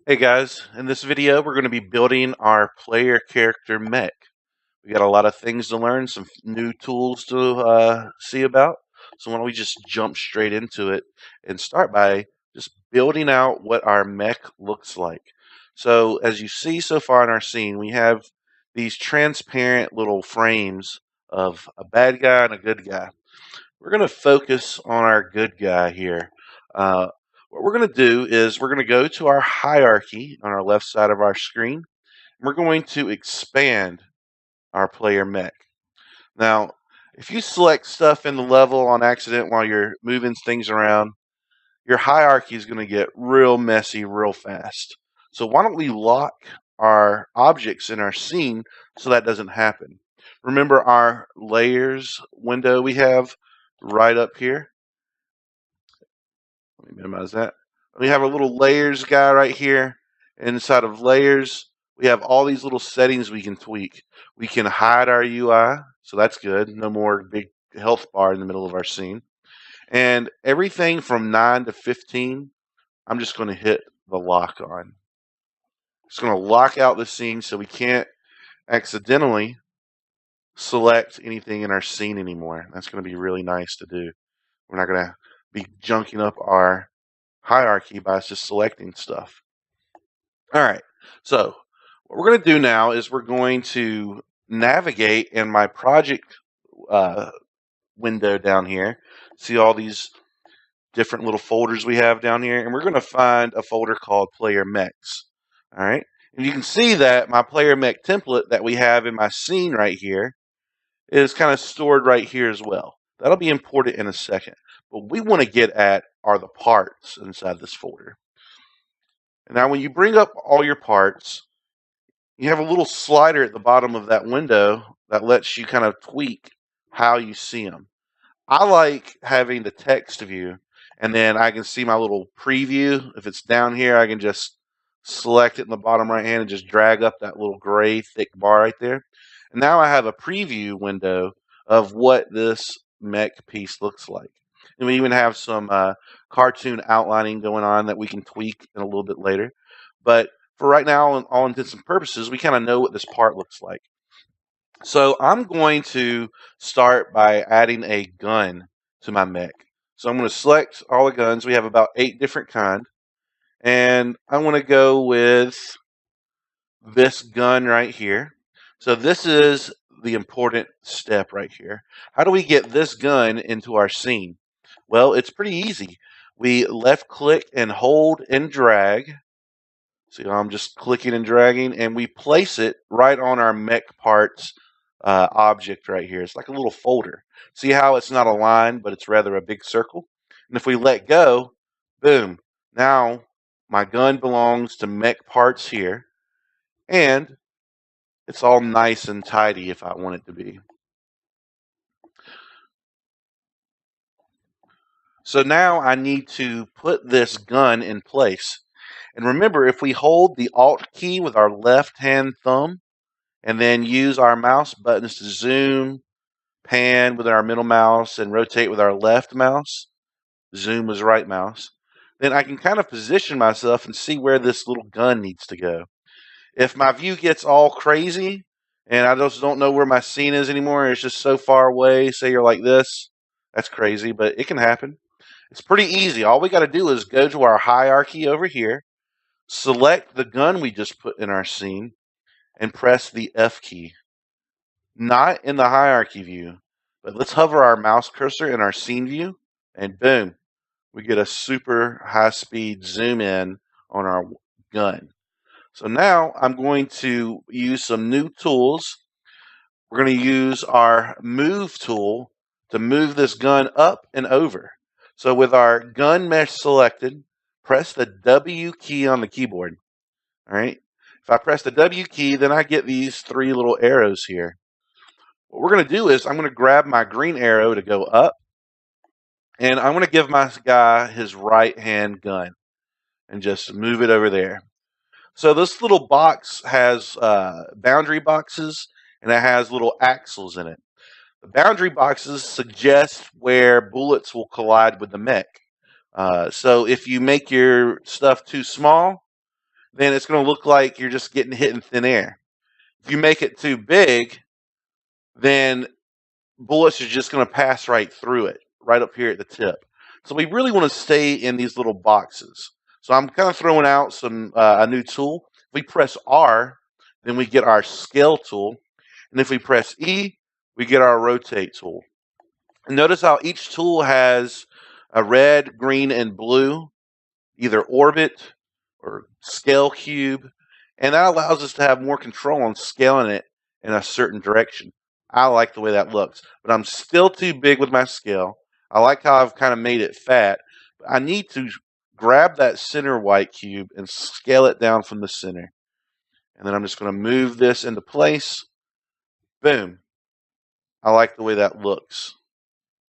Hey guys, in this video we're going to be building our player character Mech. We got a lot of things to learn, some new tools to see about. So why don't we just jump straight into it and start by just building out what our Mech looks like. So as you see so far in our scene, we have these transparent little frames of a bad guy and a good guy. We're going to focus on our good guy here. Uh, what we're going to do is we're going to go to our hierarchy on our left side of our screen. And we're going to expand our player mech. Now, if you select stuff in the level on accident while you're moving things around, your hierarchy is going to get real messy real fast. So why don't we lock our objects in our scene so that doesn't happen? Remember our layers window we have right up here? Let me minimize that. We have a little layers guy right here. Inside of layers, we have all these little settings we can tweak. We can hide our UI, so that's good. No more big health bar in the middle of our scene. And everything from 9 to 15, I'm just going to hit the lock on. It's going to lock out the scene so we can't accidentally select anything in our scene anymore. That's going to be really nice to do. We're not going to be junking up our hierarchy by just selecting stuff. All right, so what we're going to do now is we're going to navigate in my project window down here. See all these different little folders we have down here, and we're going to find a folder called Player Mechs. All right, and you can see that my Player Mech template that we have in my scene right here is kind of stored right here as well. That'll be important in a second. What we want to get at are the parts inside this folder. And now when you bring up all your parts, you have a little slider at the bottom of that window that lets you kind of tweak how you see them. I like having the text view, and then I can see my little preview. If it's down here, I can just select it in the bottom right hand and just drag up that little gray thick bar right there. And now I have a preview window of what this mech piece looks like. And we even have some cartoon outlining going on that we can tweak in a little bit later. But for right now, on all intents and purposes, we kind of know what this part looks like. So I'm going to start by adding a gun to my mech. So I'm going to select all the guns. We have about 8 different kinds. And I want to go with this gun right here. So this is the important step right here. How do we get this gun into our scene? Well, it's pretty easy. We left click and hold and drag. So I'm just clicking and dragging, and we place it right on our mech parts object right here. It's like a little folder. See how it's not a line, but it's rather a big circle? And if we let go, boom, now my gun belongs to mech parts here, and it's all nice and tidy if I want it to be. So now I need to put this gun in place. And remember, if we hold the Alt key with our left hand thumb and then use our mouse buttons to zoom, pan with our middle mouse, and rotate with our left mouse, zoom with right mouse, then I can kind of position myself and see where this little gun needs to go. If my view gets all crazy and I just don't know where my scene is anymore, it's just so far away, say you're like this, that's crazy, but it can happen. It's pretty easy. All we got to do is go to our hierarchy over here, select the gun we just put in our scene, and press the F key. Not in the hierarchy view, but let's hover our mouse cursor in our scene view, and boom, we get a super high speed zoom in on our gun. So now I'm going to use some new tools. We're going to use our move tool to move this gun up and over. So with our gun mesh selected, press the W key on the keyboard. All right. If I press the W key, then I get these 3 little arrows here. What we're going to do is I'm going to grab my green arrow to go up, and I'm going to give my guy his right hand gun and just move it over there. So this little box has boundary boxes, and it has little axles in it. The boundary boxes suggest where bullets will collide with the mech. So if you make your stuff too small, then it's going to look like you're just getting hit in thin air. If you make it too big, then bullets are just going to pass right through it, right up here at the tip. So we really want to stay in these little boxes. So I'm kind of throwing out a new tool. If we press R, then we get our scale tool. And if we press E, we get our rotate tool. And notice how each tool has a red, green, and blue, either orbit or scale cube. And that allows us to have more control on scaling it in a certain direction. I like the way that looks, but I'm still too big with my scale. I like how I've kind of made it fat. But I need to grab that center white cube and scale it down from the center. And then I'm just going to move this into place. Boom. I like the way that looks.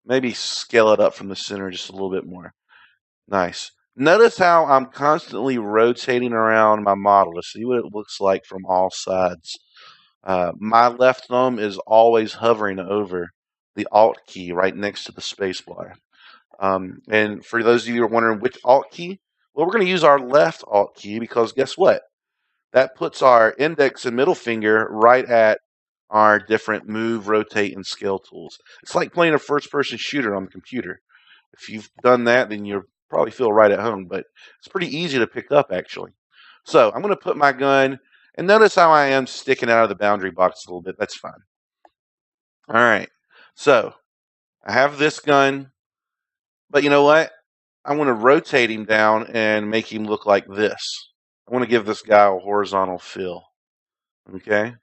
Maybe scale it up from the center just a little bit more. Nice. Notice how I'm constantly rotating around my model to see what it looks like from all sides. My left thumb is always hovering over the Alt key right next to the space bar. And for those of you who are wondering which Alt key, well, we're going to use our left Alt key because guess what? That puts our index and middle finger right at our different move, rotate, and scale tools. It's like playing a first-person shooter on the computer. If you've done that, then you'll probably feel right at home, but it's pretty easy to pick up, actually. So I'm going to put my gun, and notice how I am sticking out of the boundary box a little bit. That's fine. All right. So I have this gun, but you know what? I want to rotate him down and make him look like this. I want to give this guy a horizontal fill. Okay?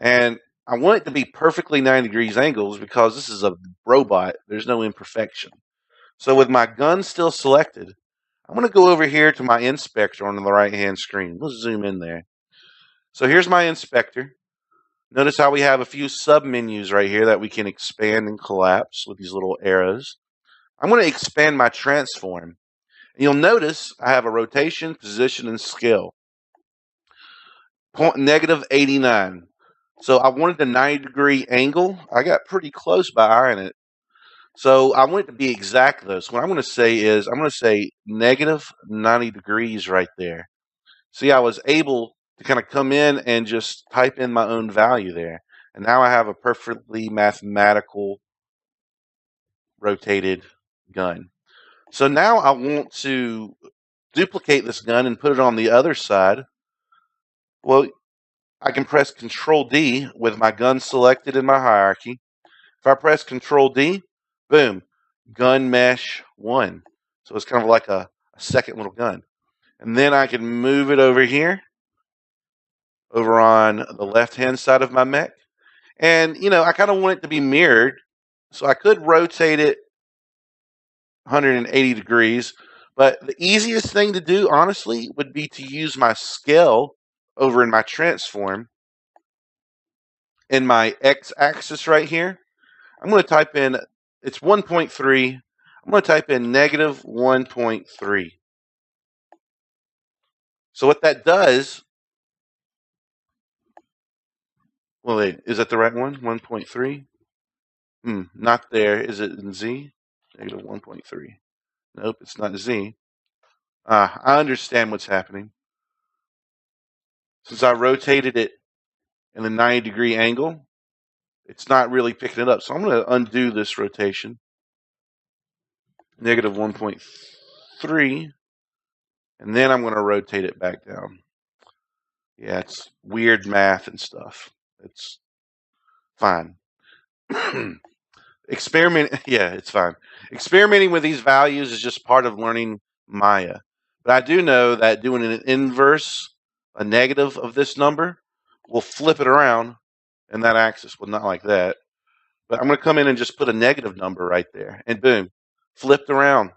And I want it to be perfectly 90 degrees angles because this is a robot. There's no imperfection. So with my gun still selected, I'm going to go over here to my inspector on the right-hand screen. Let's zoom in there. So here's my inspector. Notice how we have a few sub-menus right here that we can expand and collapse with these little arrows. I'm going to expand my transform. And you'll notice I have a rotation, position, and scale. Negative 89. So I wanted the 90-degree angle. I got pretty close by eyeing it. So I want it to be exact, though. So what I'm going to say is I'm going to say negative 90 degrees right there. See, I was able to kind of come in and just type in my own value there. And now I have a perfectly mathematical rotated gun. So now I want to duplicate this gun and put it on the other side. Well, I can press Control D with my gun selected in my hierarchy. If I press Control D, boom, gun mesh 1. So it's kind of like a second little gun. And then I can move it over here, over on the left-hand side of my mech. And, you know, I kind of want it to be mirrored. So I could rotate it 180 degrees. But the easiest thing to do, honestly, would be to use my scale over in my transform. In my x-axis right here, I'm going to type in, it's 1.3. I'm going to type in negative 1.3. So what that does, well, wait, is that the right one? 1.3? Not there. Is it in Z? Negative 1.3. Nope, it's not Z. I understand what's happening. Since I rotated it in the 90-degree angle, it's not really picking it up. So I'm going to undo this rotation. Negative 1.3. And then I'm going to rotate it back down. Yeah, it's weird math and stuff. It's fine. It's fine. Experimenting with these values is just part of learning Maya. But I do know that doing an inverse, a negative of this number, will flip it around in that axis. Well, not like that. But I'm going to come in and just put a negative number right there. And boom, flipped around.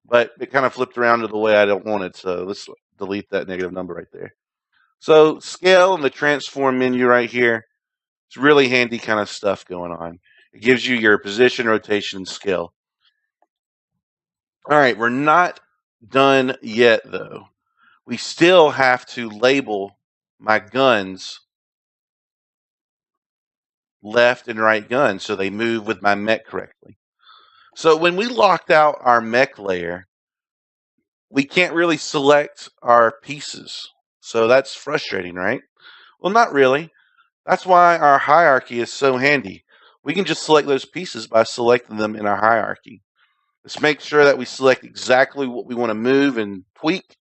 But it kind of flipped around to the way I don't want it. So let's delete that negative number right there. So scale and the transform menu right here. It's really handy kind of stuff going on. It gives you your position, rotation, and scale. All right, we're not done yet, though. We still have to label my guns left and right guns so they move with my mech correctly. So when we locked out our mech layer, we can't really select our pieces. So that's frustrating, right? Well, not really. That's why our hierarchy is so handy. We can just select those pieces by selecting them in our hierarchy. Let's make sure that we select exactly what we want to move and tweak.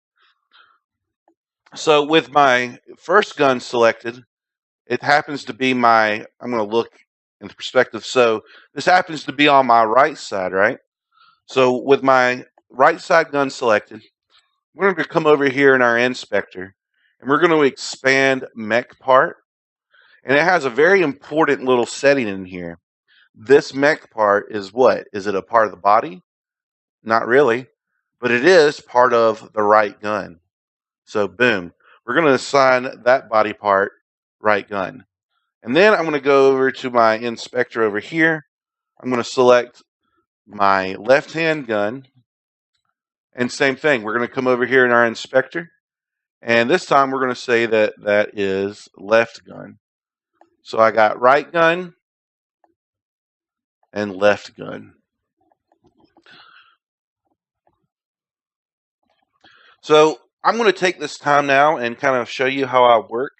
So with my first gun selected, it happens to be I'm going to look in perspective. So this happens to be on my right side, right? So with my right side gun selected, we're going to come over here in our inspector, and we're going to expand mech part. And it has a very important little setting in here. This mech part is what? Is it a part of the body? Not really, but it is part of the right gun. So boom, we're going to assign that body part right gun. And then I'm going to go over to my inspector over here. I'm going to select my left hand gun. And same thing, we're going to come over here in our inspector. And this time we're going to say that that is left gun. So I got right gun and left gun. So I'm going to take this time now and kind of show you how I work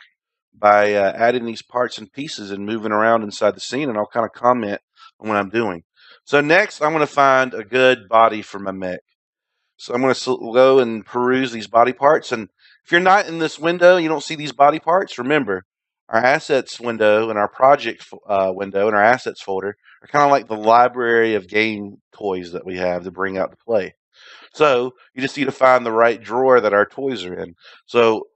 by adding these parts and pieces and moving around inside the scene, and I'll kind of comment on what I'm doing. So next, I'm going to find a good body for my mech. So I'm going to go and peruse these body parts, and if you're not in this window, you don't see these body parts, remember, our assets window and our project window and our assets folder are kind of like the library of game toys that we have to bring out to play. So you just need to find the right drawer that our toys are in. So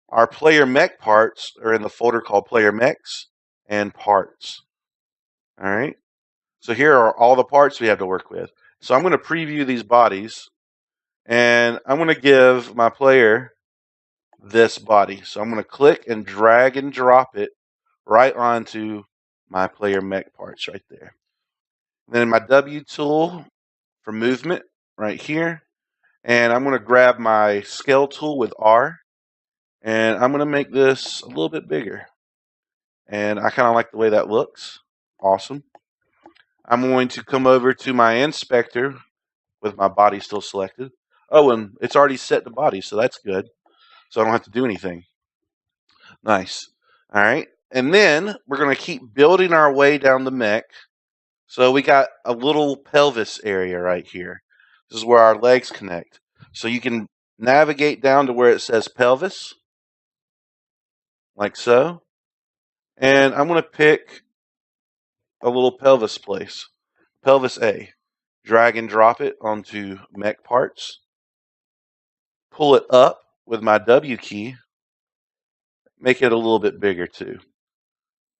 our player mech parts are in the folder called player mechs and parts. All right. So here are all the parts we have to work with. So I'm going to preview these bodies, and I'm going to give my player this body. So I'm going to click and drag and drop it right onto my player mech parts right there. And then my W tool for movement right here. And I'm going to grab my scale tool with R, and I'm going to make this a little bit bigger. And I kind of like the way that looks. Awesome. I'm going to come over to my inspector with my body still selected. Oh, and it's already set the body, so that's good. So I don't have to do anything. Nice. All right. And then we're going to keep building our way down the mech. So we got a little pelvis area right here. This is where our legs connect. So you can navigate down to where it says pelvis, like so. And I'm going to pick a little pelvis place, pelvis A. Drag and drop it onto mech parts. Pull it up with my W key. Make it a little bit bigger too.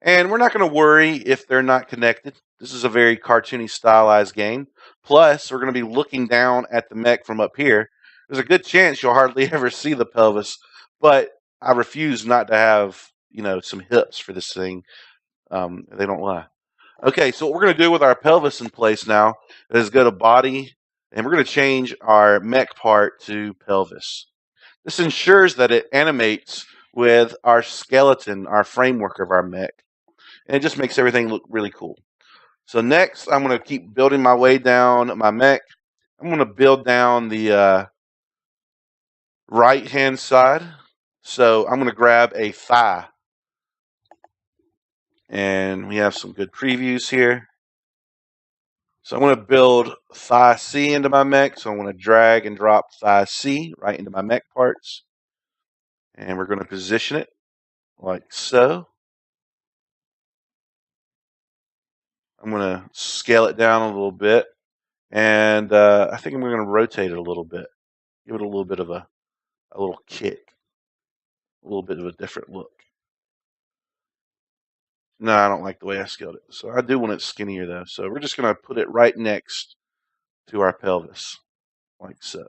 And we're not going to worry if they're not connected. This is a very cartoony stylized game. Plus, we're going to be looking down at the mech from up here. There's a good chance you'll hardly ever see the pelvis, but I refuse not to have, some hips for this thing. They don't lie. Okay, so what we're going to do with our pelvis in place now is go to body, and we're going to change our mech part to pelvis. This ensures that it animates with our skeleton, our framework of our mech, and it just makes everything look really cool. So next, I'm going to keep building my way down my mech. I'm going to build down the right-hand side. So I'm going to grab a thigh. And we have some good previews here. So I'm going to build thigh C into my mech. So I'm going to drag and drop thigh C right into my mech parts. And we're going to position it like so. I'm going to scale it down a little bit. And I think I'm going to rotate it a little bit. Give it a little bit of a little kick. A little bit of a different look. No, I don't like the way I scaled it. So I do want it skinnier though. So we're just going to put it right next to our pelvis, like so.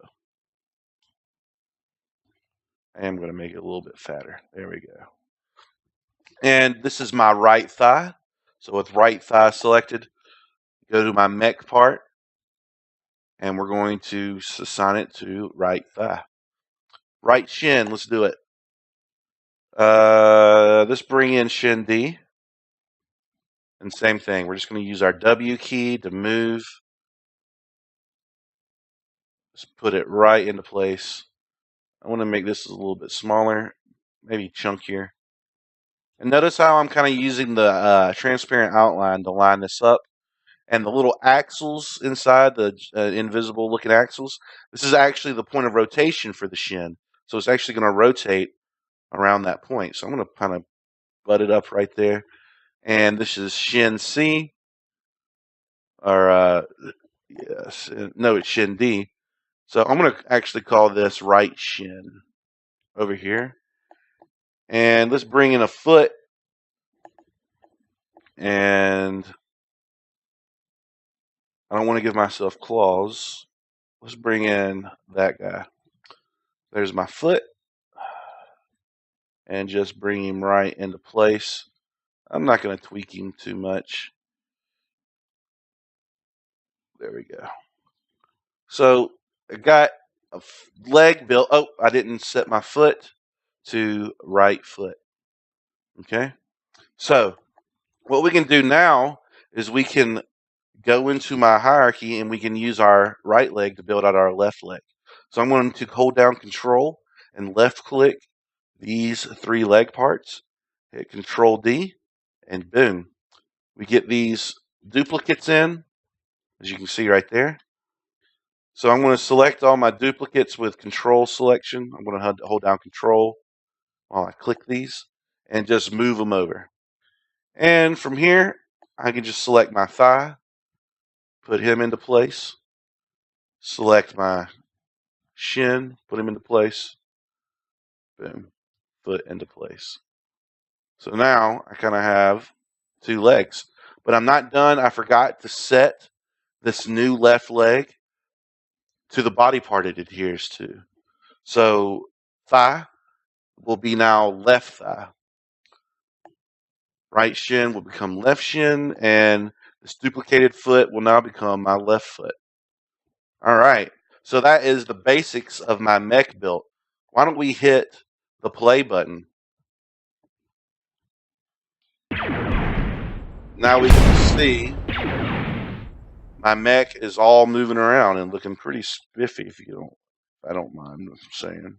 I am going to make it a little bit fatter. There we go. And this is my right thigh. So with right thigh selected, go to my mech part, and we're going to assign it to right thigh. Right shin, let's do it. Let's bring in shin D. And same thing, we're just going to use our W key to move Just put it right into place. I want to make this a little bit smaller, maybe chunkier. And notice how I'm kind of using the transparent outline to line this up. And the little axles inside, the invisible looking axles, this is actually the point of rotation for the shin. So it's actually going to rotate around that point. So I'm going to kind of butt it up right there. And this is shin C, or yes, no, it's shin D. So I'm going to actually call this right shin over here. And let's bring in a foot. And I don't want to give myself claws. Let's bring in that guy. There's my foot. And just bring him right into place. I'm not going to tweak him too much. There we go. So I got a leg built. Oh, I didn't set my foot to right foot. Okay. So what we can do now is we can go into my hierarchy and we can use our right leg to build out our left leg. So I'm going to hold down Control and left click these 3 leg parts, hit Control D, and boom. We get these duplicates in, as you can see right there. So I'm going to select all my duplicates with Control selection. I'm going to hold down Control while I click these and just move them over. And from here, I can just select my thigh, put him into place, select my shin, put him into place, boom, foot into place. So now I kind of have 2 legs. But I'm not done. I forgot to set this new left leg to the body part it adheres to. So thigh will be now left thigh. Right shin will become left shin, and this duplicated foot will now become my left foot. All right. So that is the basics of my mech build. Why don't we hit the play button? Now we can see my mech is all moving around and looking pretty spiffy, if I don't mind what I'm saying.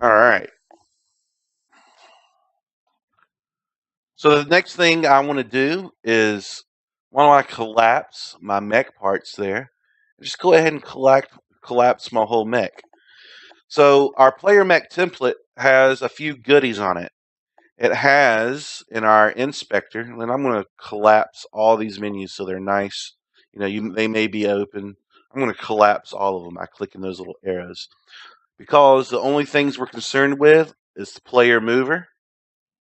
All right. So the next thing I want to do is, why don't I collapse my mech parts there? Just go ahead and collapse my whole mech. So our player mech template has a few goodies on it. It has in our inspector, and I'm going to collapse all these menus so they're nice. They may be open. I'm going to collapse all of them by clicking those little arrows, because the only things we're concerned with is the player mover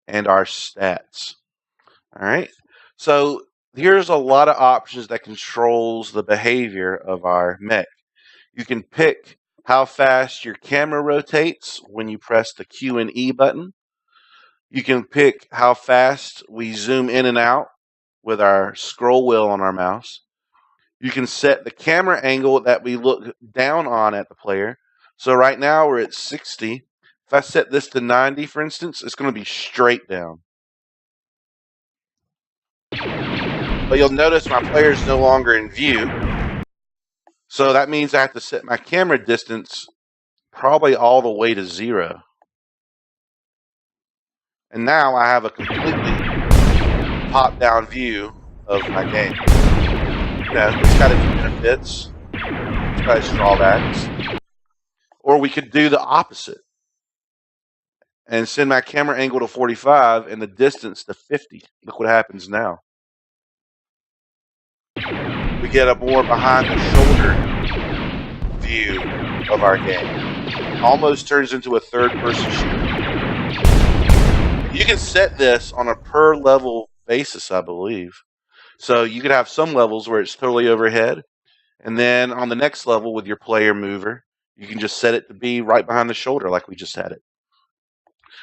and our stats. All right. So here's a lot of options that controls the behavior of our mech. You can pick how fast your camera rotates when you press the Q and E button. You can pick how fast we zoom in and out with our scroll wheel on our mouse. You can set the camera angle that we look down on at the player. So right now we're at 60. If I set this to 90, for instance, it's going to be straight down. But you'll notice my player is no longer in view. So that means I have to set my camera distance probably all the way to 0. And now I have a completely top-down view of my game. It's got its benefits. It's got its drawbacks. Or we could do the opposite and send my camera angle to 45 and the distance to 50. Look what happens now. We get a more behind-the-shoulder view of our game. Almost turns into a third-person shooter. You can set this on a per-level basis, I believe. So you could have some levels where it's totally overhead, and then on the next level with your player mover, you can just set it to be right behind the shoulder like we just had it.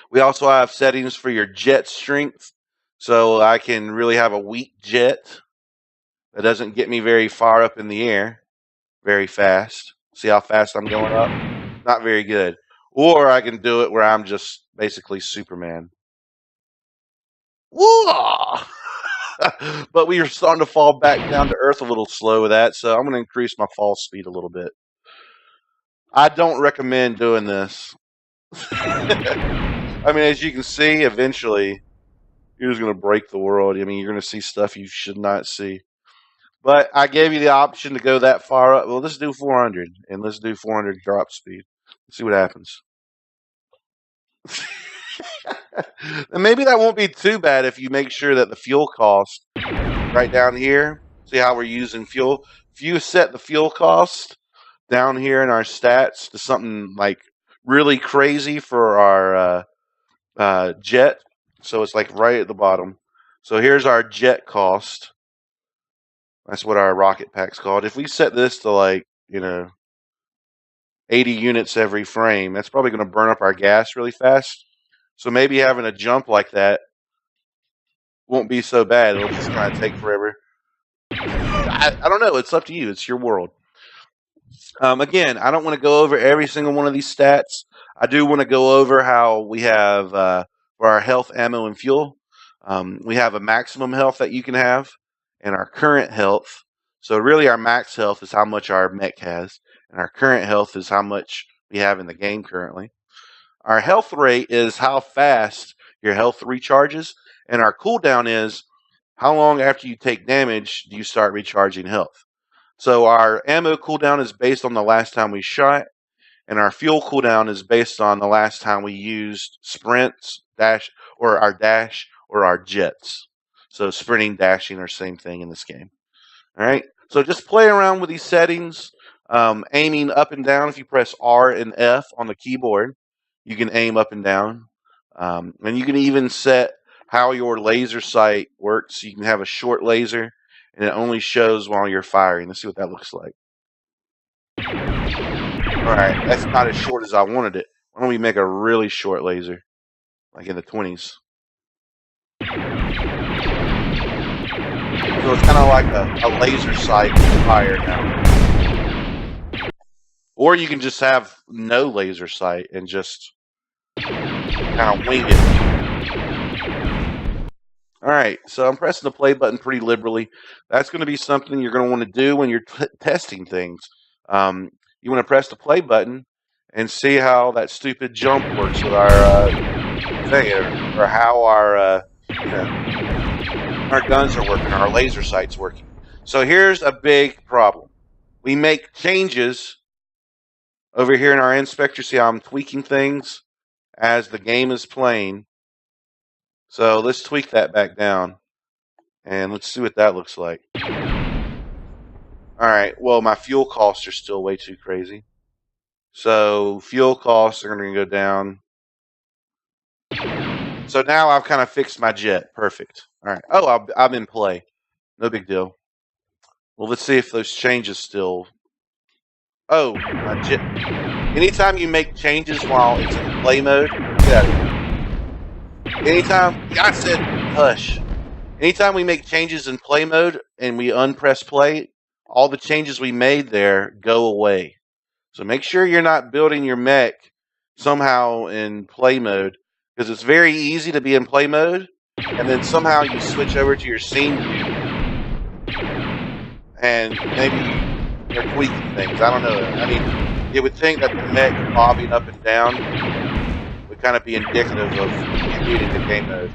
We also have settings for your jet strength, so I can really have a weak jet that doesn't get me very far up in the air very fast. See how fast I'm going up? Not very good. Or I can do it where I'm just basically Superman. Whoa! But we are starting to fall back down to earth a little slow with that, so I'm going to increase my fall speed a little bit. I don't recommend doing this. I mean, as you can see, eventually you're just going to break the world. I mean, you're going to see stuff you should not see. But I gave you the option to go that far up. Well, let's do 400, and let's do 400 drop speed. Let's see what happens. And maybe that won't be too bad if you make sure that the fuel cost right down here. See how we're using fuel? If you set the fuel cost down here in our stats to something like really crazy for our jet, so it's like right at the bottom. So here's our jet cost. That's what our rocket pack's called. If we set this to like, 80 units every frame, that's probably going to burn up our gas really fast. So maybe having a jump like that won't be so bad. It'll just kind of take forever. I don't know. It's up to you. It's your world. Again, I don't want to go over every single one of these stats. I do want to go over how we have for our health, ammo, and fuel. We have a maximum health that you can have, and our current health. So really, our max health is how much our mech has, and our current health is how much we have in the game currently. Our health rate is how fast your health recharges, and our cooldown is how long after you take damage do you start recharging health. So our ammo cooldown is based on the last time we shot, and our fuel cooldown is based on the last time we used sprints, dash, or our jets. So sprinting, dashing are the same thing in this game. All right. So just play around with these settings, aiming up and down. If you press R and F on the keyboard, you can aim up and down. And you can even set how your laser sight works. You can have a short laser, and it only shows while you're firing. Let's see what that looks like. All right, that's not as short as I wanted it. Why don't we make a really short laser, like in the 20s? So it's kind of like a laser sight fire now. Or you can just have no laser sight and just kind of wing it. All right, so I'm pressing the play button pretty liberally. That's going to be something you're going to want to do when you're testing things. You want to press the play button and see how that stupid jump works with our thing, or how our guns are working, our laser sight's working. So here's a big problem. We make changes over here in our inspector. See how I'm tweaking things as the game is playing. So let's tweak that back down, and let's see what that looks like. All right, well, my fuel costs are still way too crazy. So fuel costs are going to go down. So now I've kind of fixed my jet. Perfect. All right. Oh, I'm in play. No big deal. Well, let's see if those changes still... Oh, my jet. Anytime you make changes while it's in play mode, get out of here. Anytime, I said hush. Anytime we make changes in play mode and we unpress play, all the changes we made there go away. So make sure you're not building your mech somehow in play mode, because it's very easy to be in play mode, and then somehow you switch over to your scene view, and maybe you're tweaking things. I don't know. I mean, you would think that the mech bobbing up and down would kind of be indicative of you being in the game mode.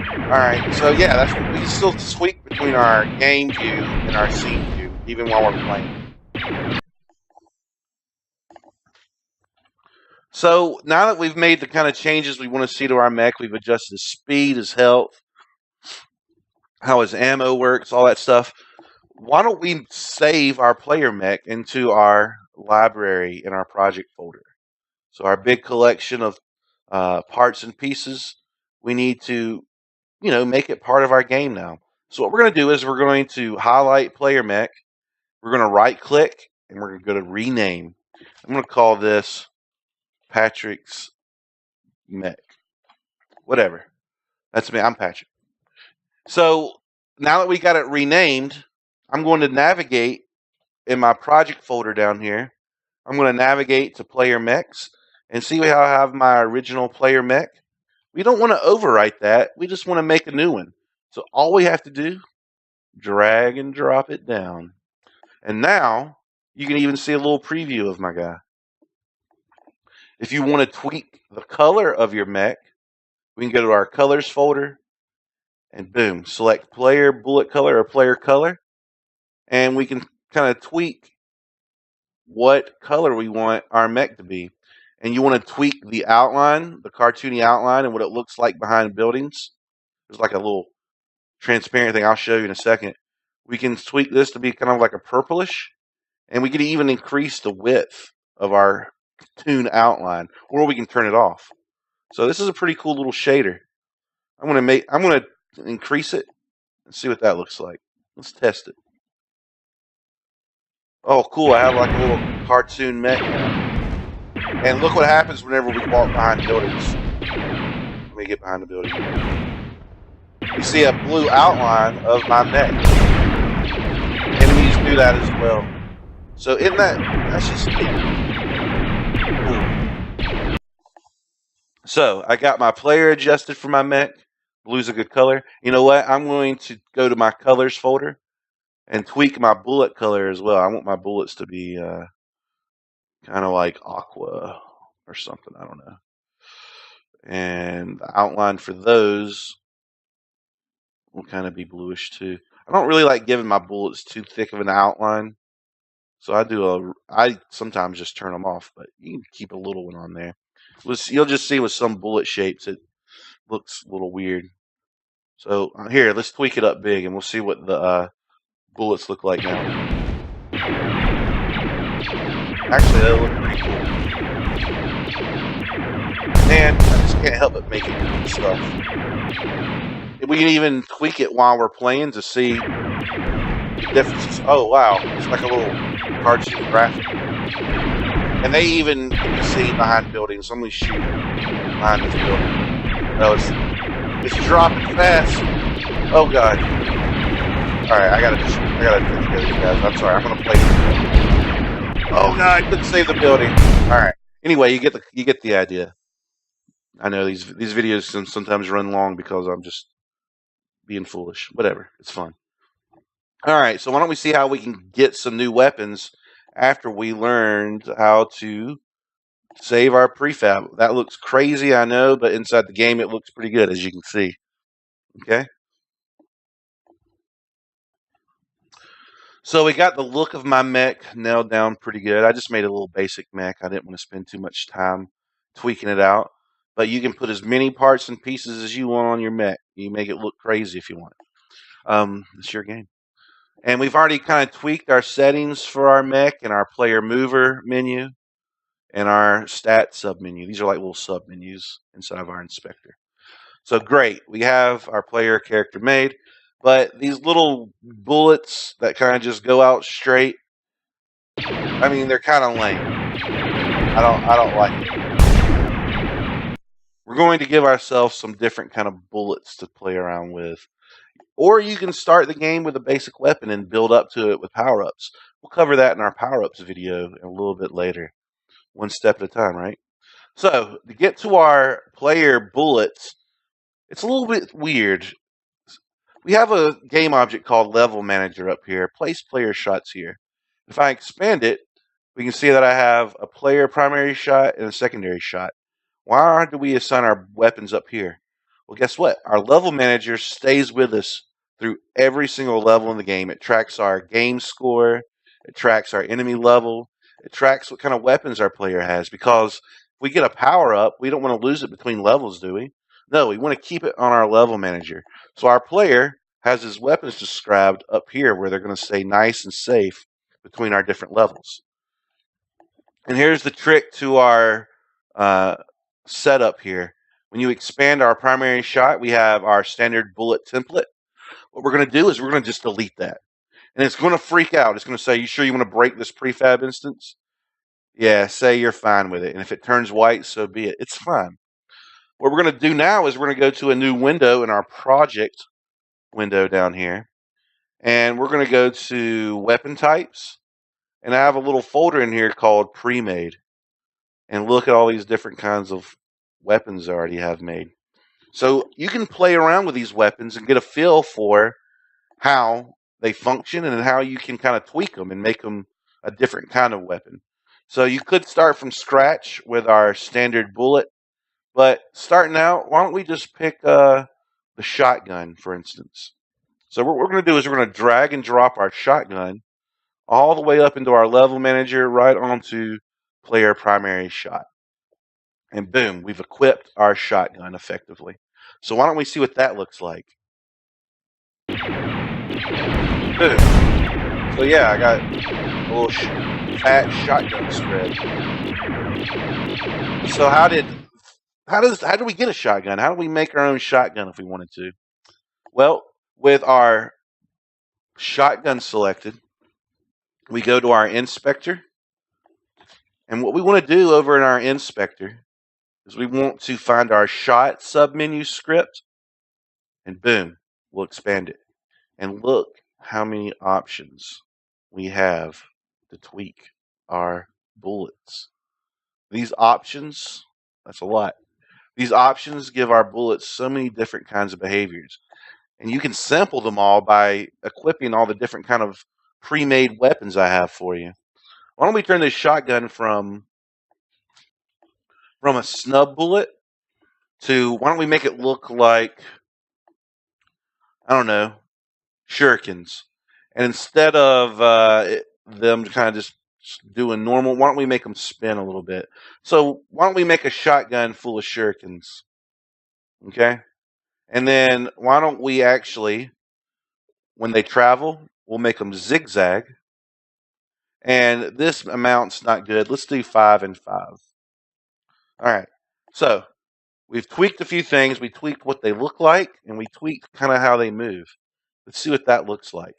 Alright, so yeah, that's what we can still tweak between our game view and our scene view, even while we're playing. So now that we've made the kind of changes we want to see to our mech, we've adjusted his speed, his health, how his ammo works, all that stuff. Why don't we save our player mech into our library in our project folder? So our big collection of parts and pieces, we need to, make it part of our game now. So what we're going to do is we're going to highlight player mech. We're going to right click and we're going to rename. I'm going to call this Patrick's mech. Whatever. That's me. I'm Patrick. So now that we got it renamed, I'm going to navigate in my project folder down here. I'm going to navigate to player mechs and see how I have my original player mech. We don't want to overwrite that. We just want to make a new one. So all we have to do, drag and drop it down. And now you can even see a little preview of my guy. If you want to tweak the color of your mech, we can go to our colors folder and boom, select player bullet color or player color. And we can kind of tweak what color we want our mech to be. And you want to tweak the outline, the cartoony outline, and what it looks like behind buildings. There's like a little transparent thing I'll show you in a second. We can tweak this to be kind of like a purplish, and we can even increase the width of our toon outline, or we can turn it off. So this is a pretty cool little shader. I'm gonna increase it and see what that looks like. Let's test it. Oh, cool! I have like a little cartoon mech now. And look what happens whenever we walk behind buildings. Let me get behind the building. You see a blue outline of my mech. Enemies do that as well. So in that's just neat. Cool. So I got my player adjusted for my mech. Blue's a good color. You know what? I'm going to go to my colors folder and tweak my bullet color as well. I want my bullets to be kind of like aqua or something. I don't know. And the outline for those will kind of be bluish too. I don't really like giving my bullets too thick of an outline. So I sometimes just turn them off, but you can keep a little one on there. You'll just see with some bullet shapes it looks a little weird. So here, let's tweak it up big, and we'll see what the bullets look like now. Actually, they look pretty cool. And I just can't help but make it cool stuff. We can even tweak it while we're playing to see the differences. Oh wow, it's like a little cartoon graphic. And they even you see behind buildings. Let me shoot behind this building. No, it's dropping fast. Oh god. Alright, I gotta take care of these guys. I'm sorry, I'm gonna play this. Oh god, I couldn't save the building. Alright. Anyway, you get the idea. I know these videos can sometimes run long because I'm just being foolish. Whatever. It's fun. Alright, so why don't we see how we can get some new weapons after we learned how to save our prefab. That looks crazy, I know, but inside the game it looks pretty good, as you can see. Okay? So we got the look of my mech nailed down pretty good. I just made a little basic mech. I didn't want to spend too much time tweaking it out. But you can put as many parts and pieces as you want on your mech. You make it look crazy if you want. It's your game. And we've already kind of tweaked our settings for our mech and our player mover menu and our stat submenu. These are like little submenus inside of our inspector. So great. We have our player character made. But these little bullets that kind of just go out straight, I mean, they're kind of lame. I don't like it. We're going to give ourselves some different kind of bullets to play around with. Or you can start the game with a basic weapon and build up to it with power-ups. We'll cover that in our power-ups video a little bit later. One step at a time, right? So, to get to our player bullets, it's a little bit weird. We have a game object called Level Manager up here. Place player shots here. If I expand it, we can see that I have a player primary shot and a secondary shot. Why do we assign our weapons up here? Well, guess what? Our Level Manager stays with us through every single level in the game. It tracks our game score. It tracks our enemy level. It tracks what kind of weapons our player has. Because if we get a power up, we don't want to lose it between levels, do we? No, we want to keep it on our Level Manager. So our player has his weapons described up here where they're going to stay nice and safe between our different levels. And here's the trick to our setup here. When you expand our primary shot, we have our standard bullet template. What we're going to do is we're going to just delete that. And it's going to freak out. It's going to say, you sure you want to break this prefab instance? Yeah, say you're fine with it. And if it turns white, so be it. It's fine. What we're going to do now is we're going to go to a new window in our project window down here. And we're going to go to weapon types. And I have a little folder in here called pre-made. And look at all these different kinds of weapons I already have made. So you can play around with these weapons and get a feel for how they function and how you can kind of tweak them and make them a different kind of weapon. So you could start from scratch with our standard bullet, but starting out, why don't we just pick the shotgun, for instance? So what we're going to do is we're going to drag and drop our shotgun all the way up into our level manager, right onto player primary shot. And boom, we've equipped our shotgun effectively. So why don't we see what that looks like? Boom. So yeah, I got a little fat shotgun spread. So how do we get a shotgun? How do we make our own shotgun if we wanted to? Well, with our shotgun selected, we go to our inspector. And what we want to do over in our inspector is we want to find our shot submenu script, and boom, we'll expand it. And look how many options we have to tweak our bullets. These options, that's a lot. These options give our bullets so many different kinds of behaviors. And you can sample them all by equipping all the different kind of pre-made weapons I have for you. Why don't we turn this shotgun from a snub bullet to, why don't we make it look like, I don't know, shurikens. And instead of them kind of just doing normal, why don't we make them spin a little bit? So why don't we make a shotgun full of shurikens? Okay? And then why don't we actually, when they travel, we'll make them zigzag. And this amount's not good. Let's do 5 and 5. All right. So we've tweaked a few things. We tweaked what they look like, and we tweaked kind of how they move. Let's see what that looks like.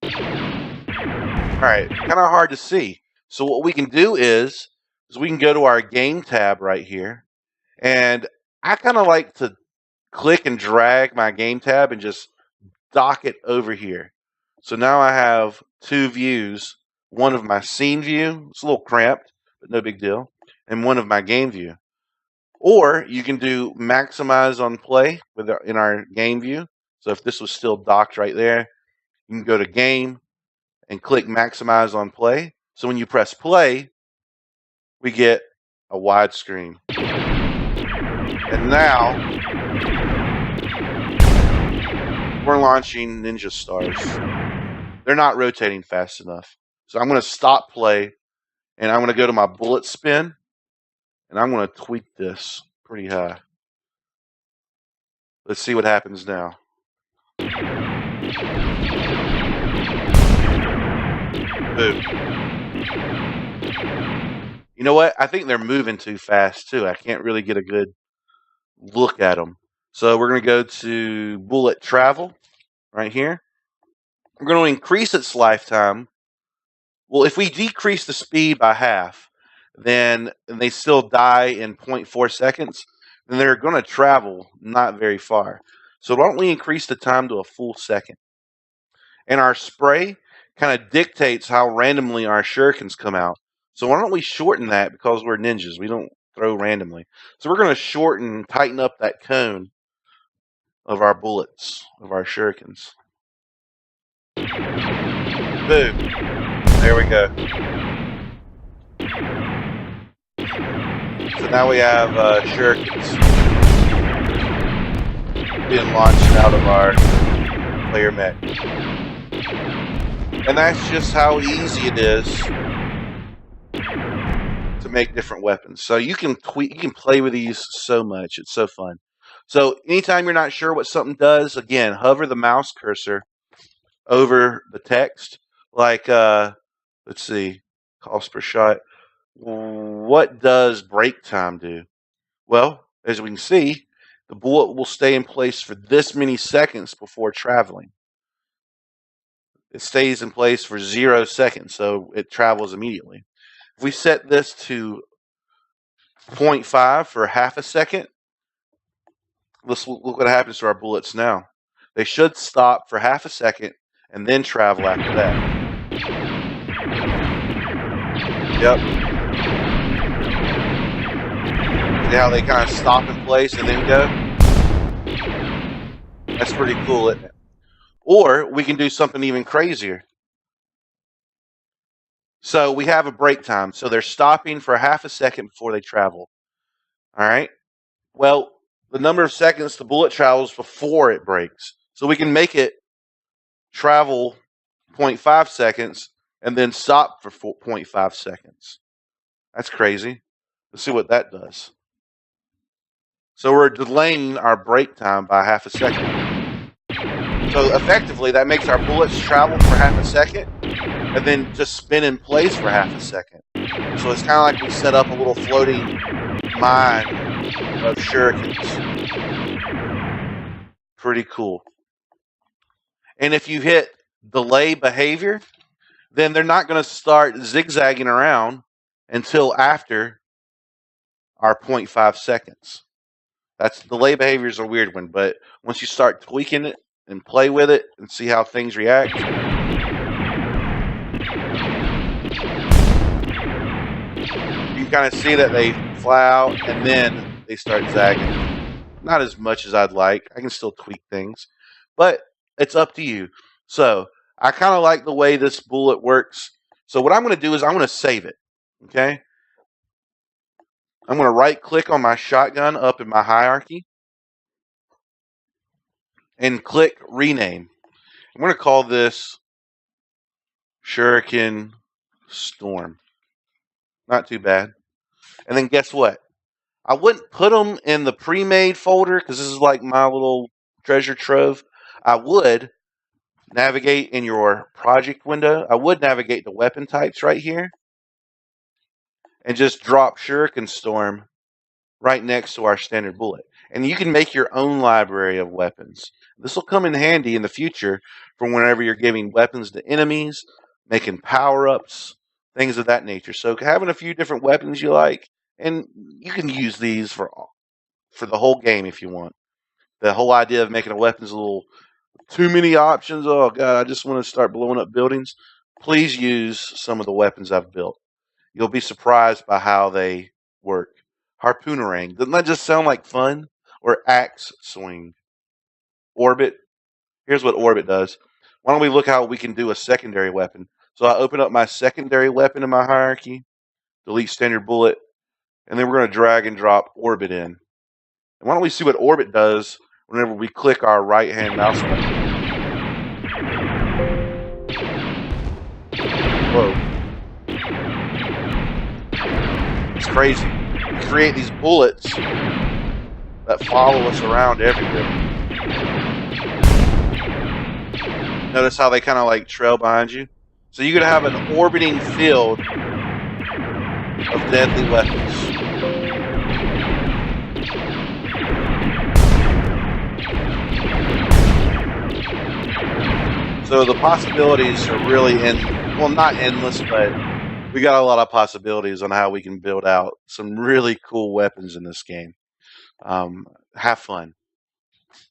All right, kind of hard to see. So what we can do is we can go to our game tab right here, and I kind of like to click and drag my game tab and just dock it over here. So now I have two views, one of my scene view, it's a little cramped, but no big deal, and one of my game view. Or you can do maximize on play in our game view. So if this was still docked right there, you can go to game and click maximize on play. So when you press play, we get a widescreen. And now we're launching Ninja Stars. They're not rotating fast enough. So I'm going to stop play, and I'm going to go to my bullet spin, and I'm going to tweak this pretty high. Let's see what happens now. Boom. You know what? I think they're moving too fast, too. I can't really get a good look at them. So we're going to go to bullet travel right here. We're going to increase its lifetime. Well, if we decrease the speed by half, then and they still die in 0.4 seconds, then they're going to travel not very far. So why don't we increase the time to a full second? And our spray kind of dictates how randomly our shurikens come out. So why don't we shorten that, because we're ninjas. We don't throw randomly. So we're going to tighten up that cone of our bullets, of our shurikens. Boom. There we go. So now we have shurikens being launched out of our player mech. And that's just how easy it is to make different weapons. So you can play with these so much. It's so fun. So anytime you're not sure what something does, again, hover the mouse cursor over the text. Like, let's see, cost per shot. What does break time do? Well, as we can see, the bullet will stay in place for this many seconds before traveling. It stays in place for 0 seconds, so it travels immediately. If we set this to 0.5 for half a second, let's look what happens to our bullets now. They should stop for half a second and then travel after that. Yep. See how they kind of stop in place and then go? That's pretty cool, isn't it? Or we can do something even crazier. So we have a break time. So they're stopping for half a second before they travel. All right. Well, the number of seconds the bullet travels before it breaks. So we can make it travel 0.5 seconds and then stop for 0.5 seconds. That's crazy. Let's see what that does. So we're delaying our break time by half a second. So effectively, that makes our bullets travel for half a second and then just spin in place for half a second. So it's kind of like we set up a little floating mine of shurikens. Pretty cool. And if you hit delay behavior, then they're not going to start zigzagging around until after our 0.5 seconds. That's delay behavior is a weird one, but once you start tweaking it and play with it and see how things react, you can kind of see that they fly out and then they start zagging. Not as much as I'd like. I can still tweak things, but it's up to you. So I kind of like the way this bullet works. So what I'm going to do is I'm going to save it. Okay. I'm going to right click on my shotgun up in my hierarchy and click rename. I'm going to call this Shuriken Storm. Not too bad. And then guess what? I wouldn't put them in the pre-made folder because this is like my little treasure trove. I would navigate in your project window. I would navigate the weapon types right here and just drop Shuriken Storm right next to our standard bullet. And you can make your own library of weapons. This will come in handy in the future for whenever you're giving weapons to enemies, making power-ups, things of that nature. So having a few different weapons you like, and you can use these for the whole game if you want. The whole idea of making a weapon is a little too many options. Oh, God, I just want to start blowing up buildings. Please use some of the weapons I've built. You'll be surprised by how they work. Harpoonerang. Doesn't that just sound like fun? Or axe swing. Orbit. Here's what orbit does. Why don't we look how we can do a secondary weapon? So I open up my secondary weapon in my hierarchy, delete standard bullet, and then we're going to drag and drop orbit in. And why don't we see what orbit does whenever we click our right-hand mouse button? Whoa. It's crazy. We create these bullets that follow us around everywhere. Notice how they kind of like trail behind you? So you're going to have an orbiting field of deadly weapons. So the possibilities are really not endless, but we got a lot of possibilities on how we can build out some really cool weapons in this game. Have fun.